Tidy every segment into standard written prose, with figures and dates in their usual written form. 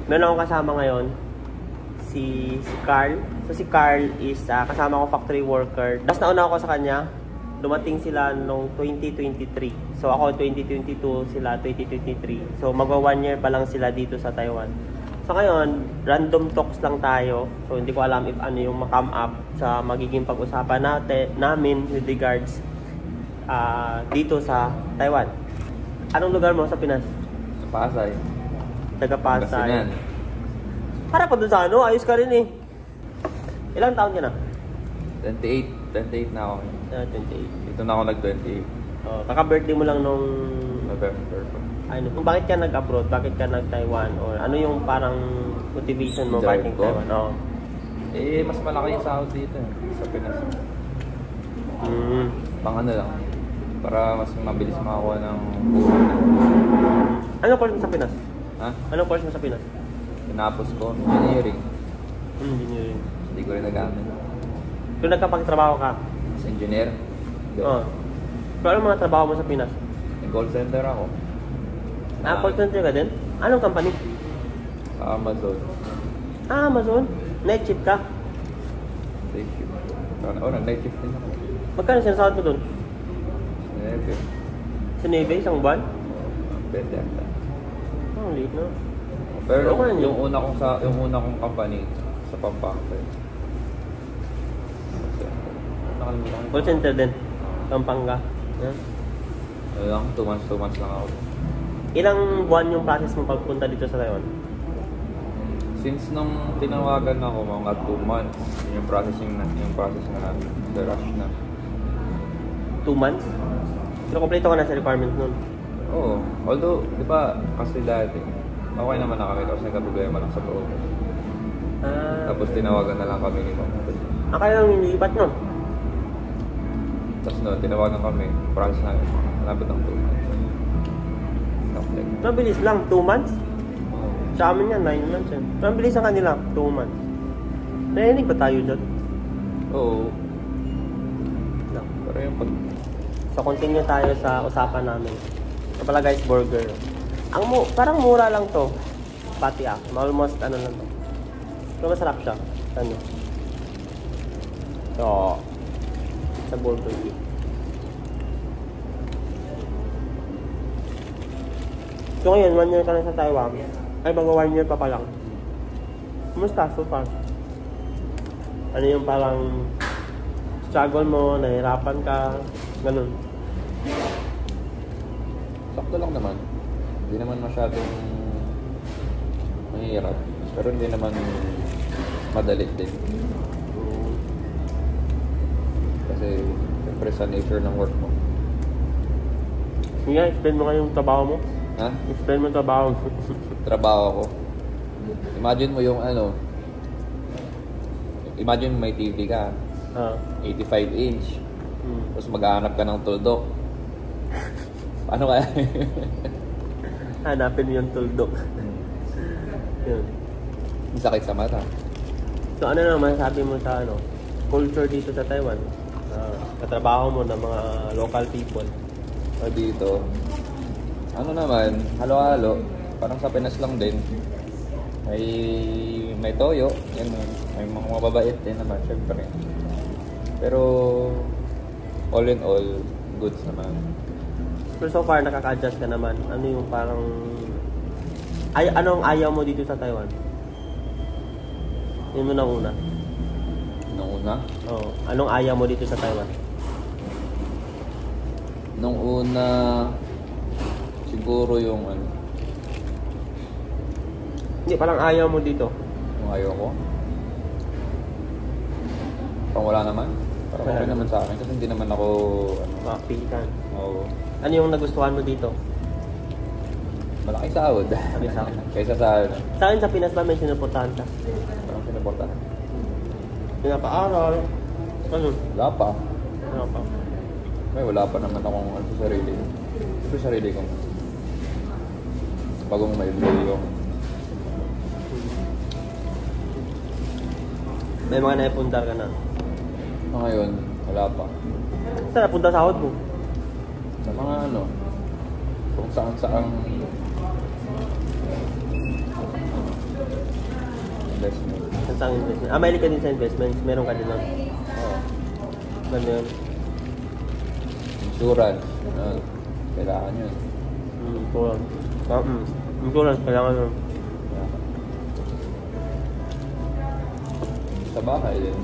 Meron akong kasama ngayon, si Carl. So si Carl is kasama ko factory worker. Das nauna ako sa kanya. Dumating sila noong 2023. So ako 2022, sila 2023. So magwa 1 year pa lang sila dito sa Taiwan. So ngayon, random talks lang tayo. So hindi ko alam if ano yung ma-come up sa magiging pag-usapan namin with regards dito sa Taiwan. Anong lugar mo sa Pinas? Sa Pasay. Taga Pasay. Para pa dun sa ano, ayos ka rin eh. Ilang taon ka na? 28 na ako. 28. Dito na ako nag-28. Oh, kaka-birthday mo lang nung November pa. Ano, kung bakit ka nag-abroad, bakit ka nag-Taiwan, or ano yung parang motivation mo Drive bakit ko? Taiwan? Oh. Eh, mas malaki yung sahod dito sa Pinas. Pang ano lang, para mas mabilis makakuha ng Anong course mo sa Pinas? Ha? Anong course mo sa Pinas? Tinapos ko, engineering. Engineering. Hindi ko rin nagamit. Kung nagkapagtrabaho ka? As engineer? Oo. Pero anong mga trabaho mo sa Pinas? Nag-call center ako. Call center ka din? Anong company? Sa Amazon. Amazon? Night shift ka? Day shift. Night shift din ako. Magkano sinasahod mo dun? Nebe. Sa Navy, isang buwan? Pwede ata. Oh, late na. Pero Okay, yung una kong company sa Pampanga. Nakalimutan ko. Call center din? Pampanga? Yeah. Ano lang, 2 months lang ako. Ilang buwan yung process mo pagpunta dito sa Taiwan? Since nung tinawagan ako, mga 2 months, yung process na namin, the rush na. 2 months? Pero kompleto ka na sa requirements nun? Oo. Although, di ba, kasi dati, okay naman na kami kasi nagka-problema lang sa loob. Tapos tinawagan na lang kami ni Mama. Kaya lang nilipat no? Tapos no, tinawagan kami, process namin, malapit ng 2 months. Okay. Mabilis lang, 2 months? Sa amin yan, 9 months yan. Mabilis ang kanila, 2 months. Narinig ba tayo dyan? Oo. Pero yung pag... So, continue tayo sa usapan namin. Ito pala guys, burger. Parang mura lang to. Pati almost ano lang to. Pero masarap siya. Ano? So, sa Burger King. So ngayon, 1 year ka na sa Taiwan. Ay, bago 1 year pa lang. Kumusta so far? Ano yung parang struggle mo, nahirapan ka, ganun? Sakto lang naman. Hindi naman masyadong mahirap. Pero hindi naman madali din. Kasi, siyempre sa nature ng work mo. Nga, explain mo nga yung trabaho mo. Ha? Explain mo yung trabaho mo. Trabaho ko. Imagine mo yung ano. Imagine may TV ka. 85 inch. Tapos maghahanap ka ng tuldok. Paano kaya? Hanapin mo yung tuldok. Yun. Sakit sa mata. So ano naman sabi mo sa culture dito sa Taiwan? Katrabaho mo ng mga local people. So dito, ano naman, halo-halo. Parang sa Pinas lang din. May toyo, yan, may mga mababait din naman, syempre. Pero all in all, goods naman. Pero so far nakaka-adjust ka naman. Ano yung parang anong ayaw mo dito sa Taiwan? Yun mo na una. Nung una? Oo. Anong ayaw mo dito sa Taiwan? Nung una, siguro yung ano. Hindi, parang ayaw mo dito. Yung ayaw ko. Parang wala naman. Parang okay naman sa akin kasi hindi naman ako Makapitan. Oo. Ano yung nagustuhan mo dito? Malaki sahod. Malaki sahod. Kaysa sa ano. Sa akin sa Pinas ba may sinuportahan ka? Parang sinuportahan. Pinapaaral. Ano? Wala pa. Ano pa? Wala pa naman akong ano sa sarili. Sa sarili kong bagong may yung May mga naipundar ka na. ngayon, wala pa. Saan napunta sahod mo? Sa mga ano, kung saan Basta ang investment. Mahilig ka din sa investments. Meron ka din nun. Oo. Ano yun? Insurance. Kailangan yun. Insurance. Insurance, kailangan yun. Sa bahay din.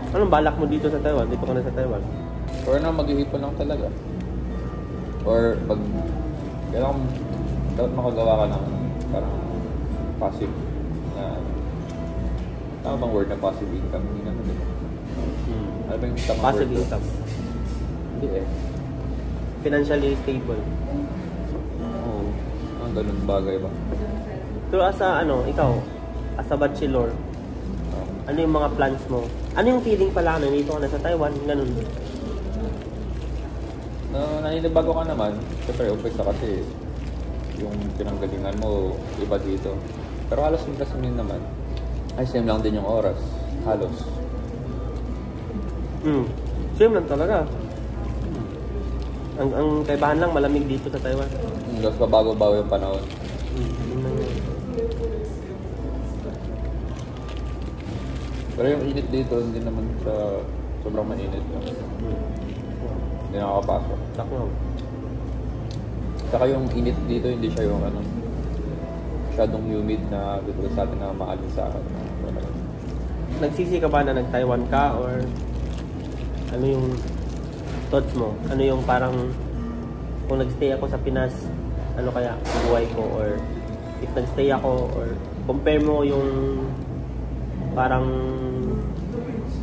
Anong balak mo dito sa Taiwan? Dito ka na sa Taiwan? Or na mag-iipon lang talaga. Or pag kailangan dapat makagawa ka ng parang passive na tama bang word na passive income? Hindi naman din. Ano ba yung tamang Passive word? income. Hindi eh. Financially stable. Oo. Ang ganun bagay ba? Pero as a, ikaw, as a bachelor, ano yung mga plans mo? Ano yung feeling pala na dito ka na sa Taiwan? Ganun. Naninibago ka naman. Siyempre, umpisa kasi yung pinanggalingan mo iba dito. Pero halos yung kasamin naman. Ay, same lang din yung oras. Halos. Same lang talaga. Ang kaibahan lang, malamig dito sa Taiwan. Tapos pabago-bago yung panahon. Pero yung init dito, hindi naman sa sobrang mainit. Hindi nakakapasok. Sakto. Saka yung init dito, hindi siya yung masyadong humid na dito sa atin na maalin sa akin. Nagsisi ka ba na nag-Taiwan ka or ano yung thoughts mo? Ano yung parang kung nagstay ako sa Pinas, ano kaya ang buhay ko? Or if nagstay ako or compare mo yung parang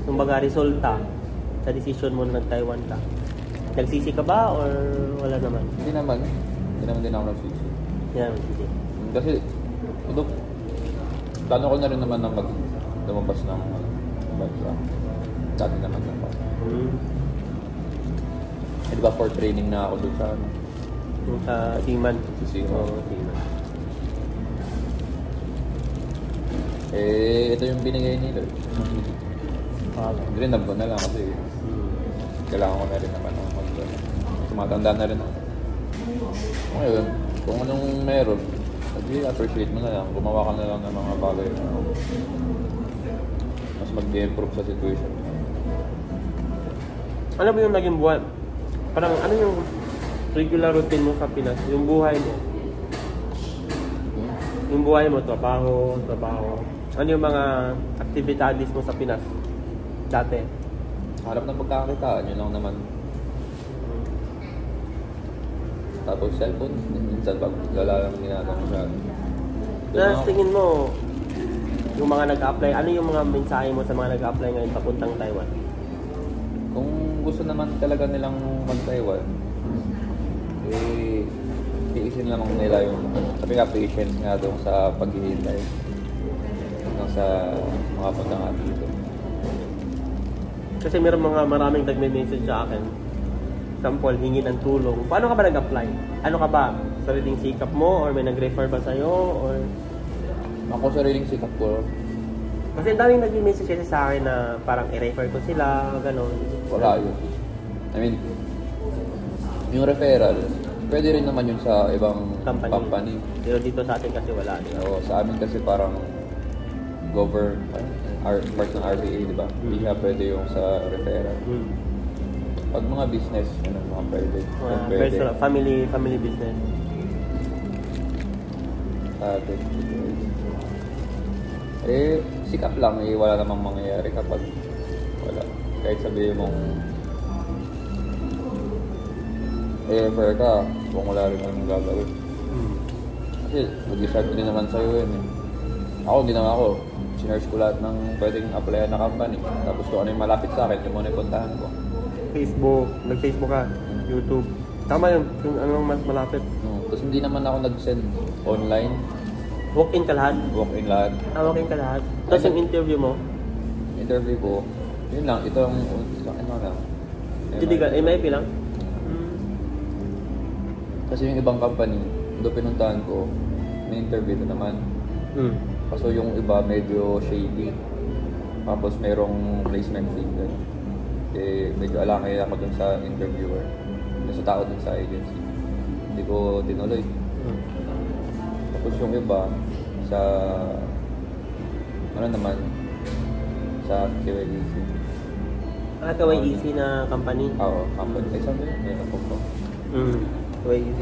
yung baga resulta sa decision mo na nag-Taiwan ka. Nagsisi ka ba or wala naman? Hindi naman din ako nagsisi. Hindi naman nagsisi. Kasi, plano ko na rin naman na lumabas ng bansa. Dati naman naman. Di ba for training na ako doon sa Yung sa Seaman. Sa Seaman. Oo, Seaman. Ito yung binigay nila. Rinab ko na lang kasi kailangan ko na rin naman ng tumatanda na rin ako. Ngayon, kung anong meron, appreciate mo na lang. Gumawa ka na lang ng mga bagay na mas mag-improve sa situation. Ano ba yung naging buhay? Parang ano yung regular routine mo sa Pinas? Yung buhay mo? Yung buhay mo, trabaho. Ano yung mga activities mo sa Pinas? Dati? Harap ng pagkakakitaan, yun lang naman. Tapos cellphone, minsan pag lala lang ginagawa mo siya. Tapos tingin mo, yung mga nag-apply, ano yung mga mensahe mo sa mga nag-apply ngayon papuntang Taiwan? Kung gusto naman talaga nilang mag-Taiwan, tiisin lamang nila yung sabi nga patient nga doon sa paghihintay hanggang sa mga punta nga dito. Kasi maraming nagme-message sa akin. Example, hingi ng tulong. Paano ka ba nag-apply? Ano ka ba? Sariling sikap mo? Or may nag-refer ba sa'yo? Or... Ako sariling sikap ko. Kasi ang daming nag-message kasi sa akin na parang i-refer ko sila, gano'n. Wala yun. I mean, yung referral, pwede rin naman yun sa ibang company. Pero dito sa atin kasi wala. Oo, sa amin kasi parang part ng RTA, di ba? Hindi siya pwede yung sa referral. Pag mga business, yun ang mga private. Personal, family business. Sikap lang, wala namang mangyayari kapag wala. Kahit sabihin mong refer ka, kung wala rin naman gagawin. Kasi mag-start din naman sa'yo yun eh. Hindi naman ako. Sinerge ko lahat ng pwedeng applyan na company. Tapos kung ano yung malapit sa akin, yung muna yung puntahan ko. Facebook, nag-Facebook ka, YouTube. Tama yun, kung anong mas malapit. Tapos hindi naman ako nag-send online. Walk-in ka lahat? Walk-in lahat. Walk-in ka lahat. Tapos yung interview mo? Interview ko, yun lang, ito ang ano lang. MIP lang? Kasi yung ibang company, doon pinuntahan ko, may interview na naman. Kaso yung iba medyo shady. Tapos mayroong placement fee. Medyo alangay ako dun sa interviewer. Sa tao dun sa agency. Hindi ko tinuloy. Tapos yung iba, sa ano naman, sa KYEC. KYEC na company? Oo, company. Ay, saan ba yun? Ayun, ako po. KYEC.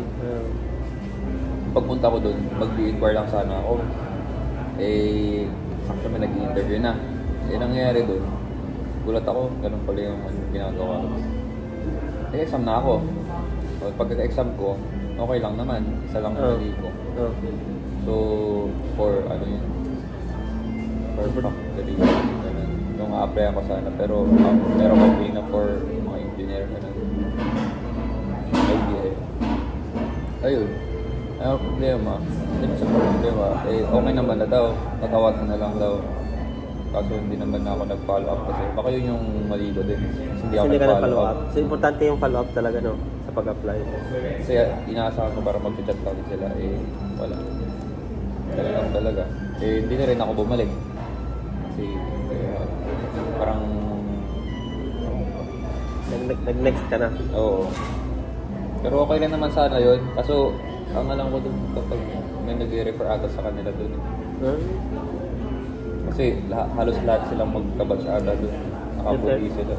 Pagpunta ko doon, mag-inquire lang sana ako. Eh, actually may nag-interview na. Eh, nangyayari doon, gulat ako, ganun pala yung ginagawa ko. Eh, exam na ako. So, pagka-exam ko, okay lang naman. Isa lang ang mali ko. So, for ano yun? For factory. Ganun. Yung a-apply ako sana. Pero, meron ko na for mga engineer. Ganun. Idea. Ayun. Ano problema? Hindi mo sa problema. Eh, okay naman na daw. Tatawag na lang daw. Kaso hindi naman ako nag-follow up kasi baka yun yung mali ko din. Kasi hindi ako nag-follow up. So, importante yung follow up talaga, no? Sa pag-apply. Kasi inaasahan ko para mag-chat lang sila. Eh, wala. Talagang talaga. Eh, hindi na rin ako bumalik. Kasi, parang... Nag-next ka na. Oo. Pero okay lang naman sana yun. Kaso, ang alam ko dun kapag may nag-refer ata sa kanila dun. Kasi halos lahat silang magkabatch ata dun. Nakaputi sila.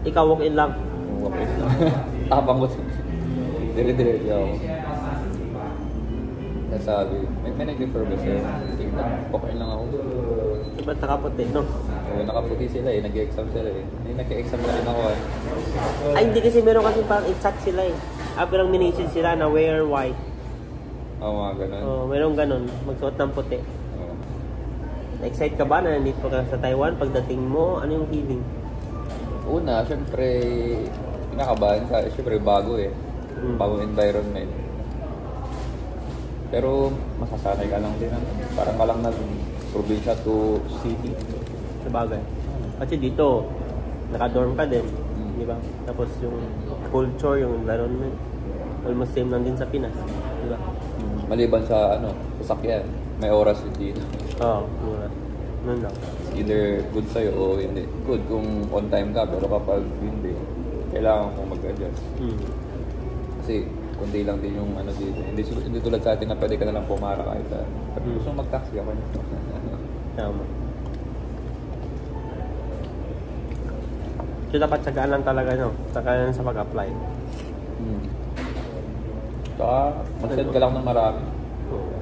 Ikaw walk-in lang? Walk-in lang. Tapang ko. Dire-dire ako. Nasabi, may nag-refer ba sa'yo? Okay lang ako. Diba nakaputi, no? Nakaputi sila eh, nag-exam sila eh. Nag-exam na rin ako eh. Ay, hindi kasi meron kasi parang i-chat sila eh. Pero minessage sila na wear white. Oo, mga ganun. Oo, merong ganun. Magsuot ng puti. Oo. Na-excite ka ba na nandito ka sa Taiwan? Pagdating mo, ano yung feeling? Una, syempre, kinakabahan ka. Syempre, bago eh. Bagong environment. Pero, masasanay ka lang din. Parang ka lang na probinsya to city. Sabagay. Kasi dito, naka-dorm ka din. Di ba? Tapos yung culture, yung environment, almost same lang din sa Pinas. Di ba? Maliban sa sasakyan, may oras din dito. Oo, nun lang. Either good sa'yo o hindi. Good kung on time ka, pero kapag hindi, kailangan kong mag-adjust. Kasi kundi lang din yung dito. Hindi tulad sa atin na pwede ka na lang pumara kahit sa... Pag gusto mong mag-taxi ako. Tama. So dapat tsagaan lang talaga, no? Tsagaan sa pag-apply. Saka, mag-send ka lang ng marami.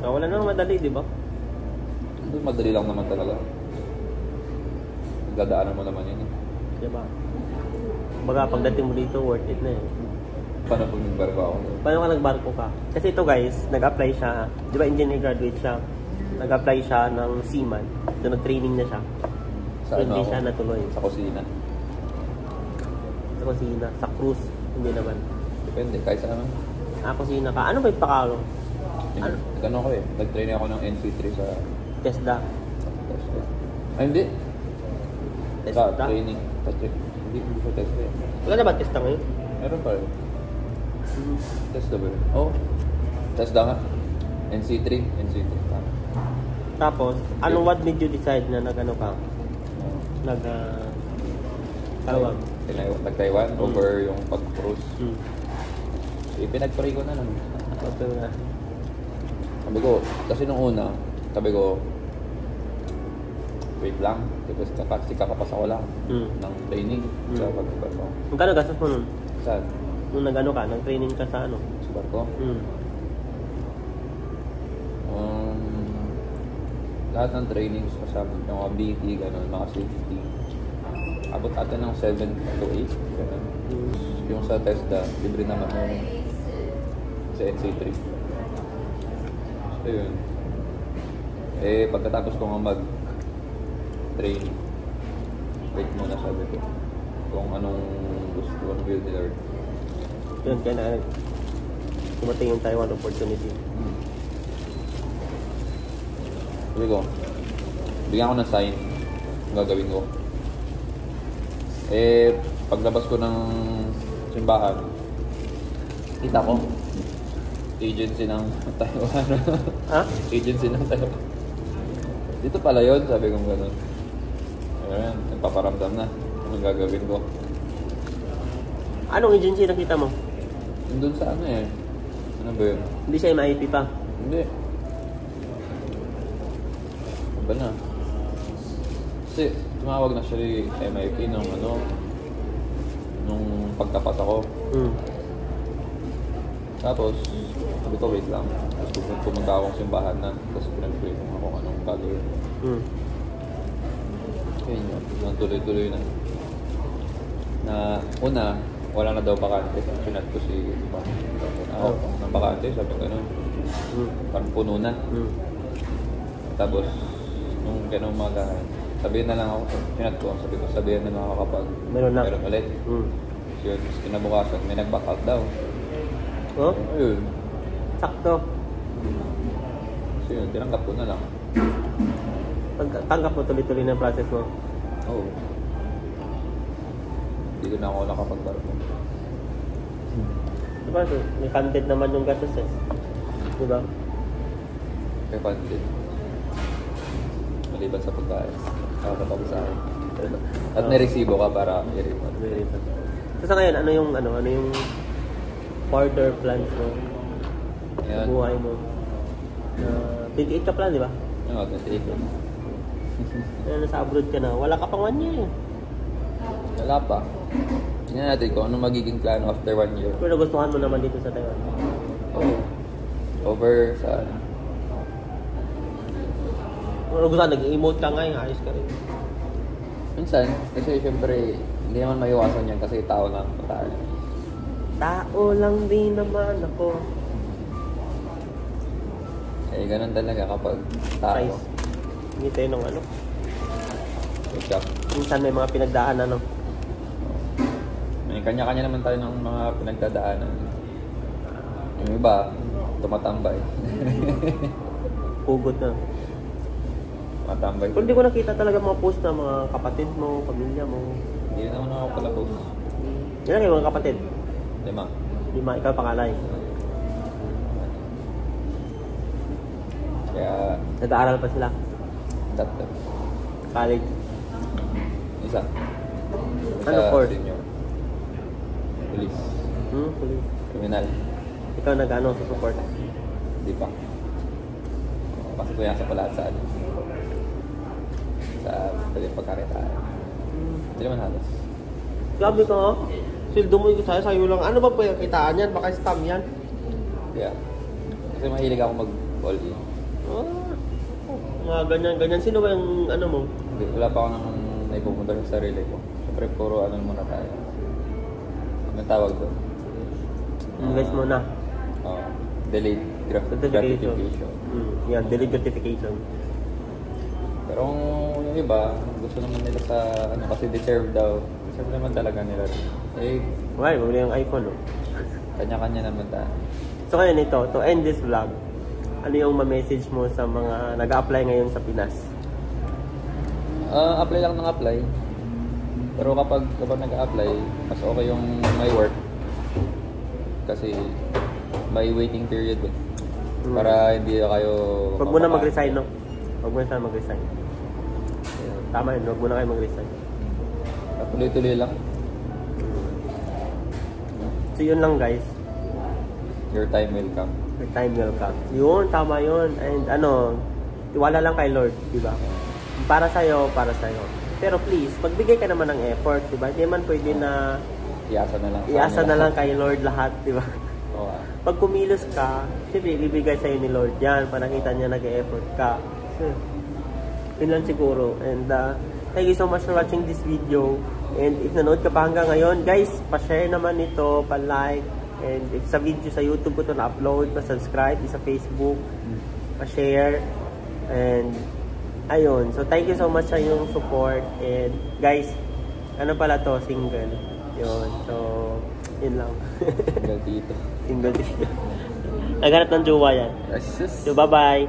Wala naman madali, di ba? Hindi, madali lang naman talaga. Nagdadaanan mo naman yun. Di ba? Baga, pagdating mo dito, worth it na eh. Paano pag nagbarko ako? Paano ka nagbarko ka? Kasi ito guys, nag-apply siya, di ba engineer graduate siya, nag-apply siya ng seaman. So nag-training na siya. Sa So hindi siya natuloy. Sa kusina. Sa kusina, sa cruise, hindi naman. Depende, kahit sa ano. Kusina ka. Ano ba yung pakalo? Ano ko eh, nag-training ako ng NC3 sa... TESDA. Ay, hindi. TESDA? Sa training. Hindi sa TESDA eh. Wala na ba TESDA ngayon? Meron pa rin. TESDA ba yun? Oo. TESDA nga. NC3. Tapos, what made you decide na nag-ano ka? Tawag? Nag-Taiwan over yung pag-cruise. Pinag-pray ko na naman. Sabi ko, kasi nung una, sabi ko, wait lang, kasi kakapasa ko lang ng training sa pag-barko. Magkano gastos mo nun? Saan? Nung nag-ano ka, nag-training ka sa ano? Sa barko? Lahat ng trainings kasama ng mga BT, gano'n, mga safety. Abot atin ng 7 to 8, gano'n. Yung sa TESDA, libre naman yung sa NC3. So yun. Eh, pagkatapos ko nga mag-training, wait muna sabi ko kung anong gusto ko ng build nila. Yun, kaya na tumating yung Taiwan opportunity. Sabi ko, bigyan ko ng sign, gagawin ko. Eh, paglabas ko ng simbahan, kita ko, agency ng Taiwan. Ha? Agency ng Taiwan. Dito pala yun, sabi ko gano'n. Ayan, nagpaparamdam na. Anong gagawin ko? Anong agency nakita mo? Doon sa ano eh. Ano ba yun? Hindi siya MIP pa. Hindi. iba na. Kasi tumawag na siya ni MIP nung nung pagtapat ako. Tapos, sabi ko, wait lang. Tapos pumunta akong simbahan na. Tapos pinag-pray kung ako anong gagawin. Ayun yun. Nang tuloy-tuloy na. Na una, wala na daw bakante. Sinat ko si ng bakante. Sabi ko gano'n. Parang puno na. Tapos, nung kinumagahan, sabihin na lang ako. Sinat ko. Sabi ko, sabihin na lang ako kapag meron ulit. So yun, kinabukasan, may nag-back out daw. Oh? Ayun. Sakto. So yun, tinanggap ko na lang. Tanggap mo tuloy-tuloy ng process mo? Oo. Hindi ko na ako nakapag-barko. Diba? So, may content naman yung gastos eh. Diba? May content. Maliban sa pagkain. Nakakatawa sa akin. At may resibo ka para i-refund. So sa ngayon, ano yung further plans mo? Ayan. Buhay mo? 28 ka plan, di ba? Oo, 28 ko. Nasa abroad ka na. Wala ka pang 1 year. Wala pa. Tingnan natin kung ano magiging plano after 1 year. Pero nagustuhan mo naman dito sa Taiwan? Oo. Over sa Nagustuhan, nag-emote ka nga, ayos ka rin. minsan, kasi syempre, hindi naman maiwasan yan kasi tao lang tayo. Tao lang din naman ako. Eh, ganun talaga kapag tao. Guys, hindi tayo nung ano. Exact. Minsan may mga pinagdaanan, no? May kanya-kanya naman tayo ng mga pinagdadaanan. Yung iba, tumatambay. Pugot na. Tumatambay. Kung di ko nakita talaga mga post na mga kapatid mo, pamilya mo. Hindi naman ako pala post. Yan lang yung mga kapatid. 5. 5, ikaw pangalay. Kaya, Nag-aaral pa sila. 3. College. Isa. Ano course? Senior. Police. Police. Criminal. Ikaw nag-ano sa support? Hindi pa. Pasok ko yan sa palatsaan. Sa pagkakakitaan. Hindi naman halos. Grabe ka ha? Sildo mo yung sayo lang. Ano ba po yung kitaan yan? Baka scam yan? Kaya, kasi mahilig ako mag-all in. Mga ganyan. Sino ba yung ano mo? Wala pa ako nang naipupunta sa sarili ko. Siyempre, puro ano muna tayo. Ano tawag doon? Invest mo na. Delayed gratification. Yan, delayed gratification. Pero kung yung iba, gusto naman nila sa ano kasi deserve daw. Deserve naman talaga nila. Eh, Okay, mabili yung iPhone, no? kanya-kanya naman tayo. So ngayon ito, to end this vlog, ano yung ma-message mo sa mga nag-a-apply ngayon sa Pinas? Apply lang ng apply. Pero kapag nag-a-apply, mas okay yung may work. Kasi may waiting period eh. Para hindi kayo... Huwag mo na mag-resign, no? Huwag mo na mag-resign. Tama yun, huwag mo na kayo mag-resign. Tuloy-tuloy lang. So yun lang guys. Your time will come. Your time will come. Yun, tama yun. And ano, tiwala lang kay Lord, di ba? Para sa'yo. Pero please, magbigay ka naman ng effort, di ba? Hindi man pwede na iasa na lang kay Lord lahat, di ba? Oo. Pag kumilos ka, siyempre ibibigay sa'yo ni Lord yan para nakita niya nag-e-effort ka. Yun lang siguro. And thank you so much for watching this video. And if nanood ka pa hanggang ngayon, guys, pa-share naman ito, pa-like. And if sa video sa YouTube ko ito na-upload, pa-subscribe, sa Facebook, pa-share. And ayun. So thank you so much sa iyong support. And guys, ano pala to? Single. Yun. So, yun lang. Single dito. Single dito. Naghanap ng jowa yan. So, bye-bye.